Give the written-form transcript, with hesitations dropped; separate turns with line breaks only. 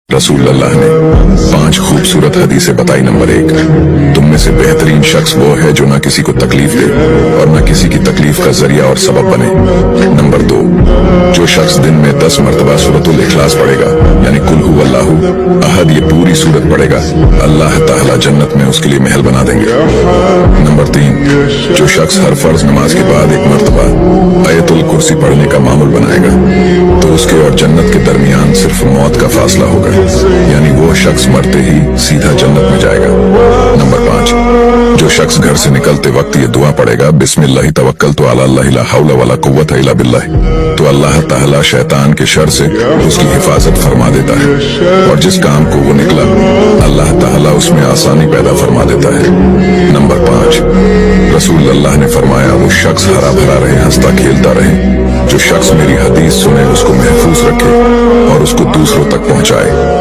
रसूल अल्लाह ने 5 खूबसूरत हदीसें बताई। नंबर 1, तुम में से बेहतरीन शख्स वो है जो न किसी को तकलीफ दे और न किसी की तकलीफ का जरिया और सबब बने। नंबर 2, जो शख्स दिन में 10 मरतबा सूरतुल इखलास पढ़ेगा यानी कुल हु अल्लाहु अहद, ये पूरी सूरत पढ़ेगा, अल्लाह ताला जन्नत में उसके लिए महल बना देंगे। नंबर 3, जो शख्स हर फर्ज नमाज के बाद 1 मरतबा आयतुल कुर्सी पढ़ने का मामूल बनाएगा तो उसके और जन्नत के दरमियान सिर्फ मौत का फासला होगा, यानी वो शख्स मरते ही सीधा जन्नत में जाएगा। नंबर 5, जो शख्स घर से निकलते वक्त ये दुआ पढ़ेगा, बिस्मिल्लाहि तवक्कलतु अला अल्लाह ला हौला वला कुव्वता इल्ला बिल्लाह, तो अल्लाह ताला शैतान के शर से उसकी हिफाजत फरमा देता है और जिस काम को वो निकला अल्लाह ताला उसमें आसानी पैदा फरमा देता है। नंबर 5, रसूल अल्लाह ने फरमाया, वो शख्स हरा भरा रहे, हंसता खेलता रहे। जो शख्स मेरी हदीस सुने उसको महफूज रखे और उसको दूसरों तक पहुंचाए।